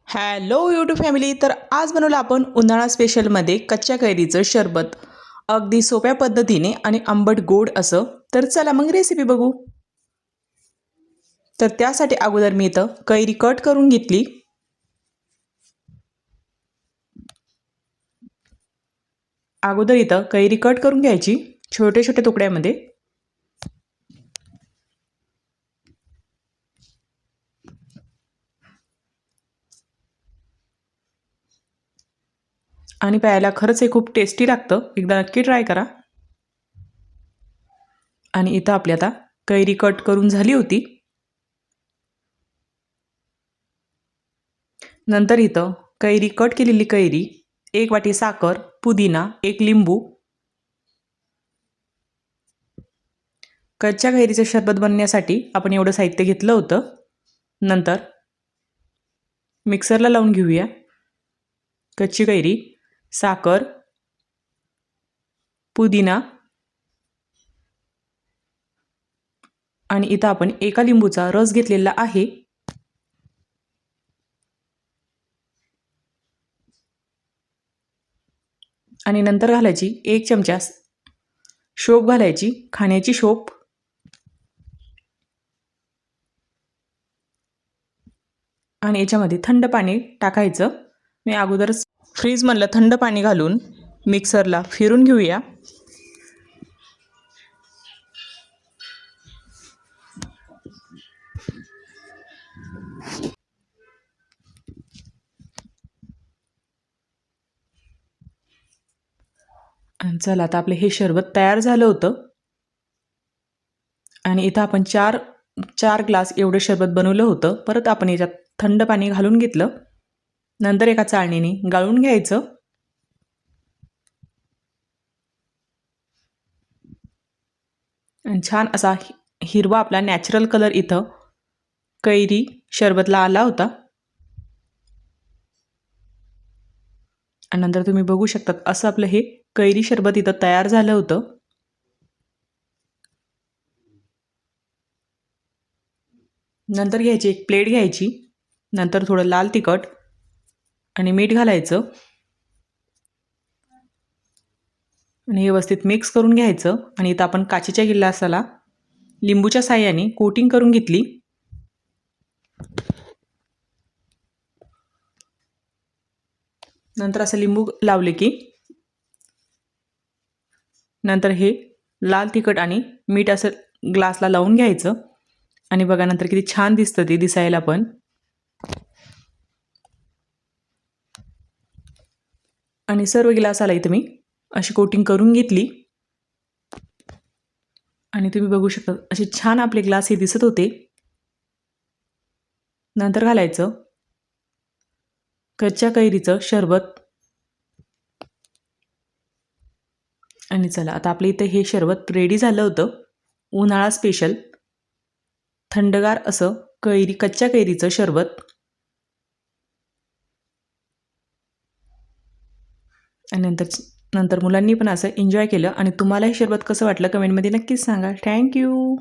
Hello YouTube family. तर आज बनवलं आपण उन्हाळा स्पेशलमध्ये कच्च्या कैरीचं शरबत, अगदी सोप्या पद्धतीने आणि आंबट गोड असं. तर चला मग रेसिपी बघू. तर त्यासाठी अगोदर मी इथं कैरी कट करून घेतली. अगोदर इथं कैरी कट करून घ्यायची छोटे छोटे तुकड्यामध्ये. आणि प्यायला खरंच हे खूप टेस्टी लागतं, एकदा नक्की ट्राय करा. आणि इथं आपली आता कैरी कट करून झाली होती. नंतर इथं कैरी कट केलेली कैरी, 1 वाटी साखर, पुदिना, 1 लिंबू. कच्च्या कैरीचं शरबत बनवण्यासाठी आपण एवढं साहित्य घेतलं होतं. नंतर मिक्सरला लावून घेऊया. कच्ची कैरी, साखर, पुदिना आणि इथं आपण 1 लिंबूचा रस घेतलेला आहे. आणि नंतर घालायची 1 चमचा शोप घालायची, खाण्याची शोप. आणि याच्यामध्ये थंड पाणी टाकायचं. मी अगोदरच फ्रीजमधलं थंड पाणी घालून मिक्सरला फिरून घेऊया. आणि चला आता आपलं हे शरबत तयार झालं होतं. आणि इथं आपण चार ग्लास एवढं शरबत बनवलं होतं. परत आपण याच्यात थंड पाणी घालून घेतलं. नंतर एका चाळणीने गाळून घ्यायचं. आणि छान असा हिरवा आपला नॅचरल कलर इथं कैरी शरबतला आला होता. आणि नंतर तुम्ही बघू शकता असं आपलं हे कैरी शरबत इथं तयार झालं होतं. नंतर घ्यायची एक प्लेट घ्यायची. नंतर थोडं लाल तिखट आणि मीठ घालायचं आणि व्यवस्थित मिक्स करून घ्यायचं. आणि इथं आपण काचेच्या गिलासाला लिंबूच्या साह्याने कोटिंग करून घेतली. नंतर असं लिंबू लावले की नंतर हे लाल तिखट आणि मीठ असं ग्लासला लावून घ्यायचं. आणि बघा नंतर किती छान दिसतं ते दिसायला पण. आणि सर्व ग्लासाला इथं मी अशी कोटिंग करून घेतली. आणि तुम्ही बघू शकता असे छान आपले ग्लास हे दिसत होते. नंतर घालायचं कच्च्या कैरीचं शरबत. आणि चला आता आपलं इथं हे शरबत रेडी झालं होतं. उन्हाळा स्पेशल थंडगार असं कच्च्या कैरीचं शरबत. आणि नंतर मुलांनी पण असं एन्जॉय केलं. आणि तुम्हाला हे शरबत कसं वाटलं कमेंटमध्ये नक्कीच सांगा. थँक्यू.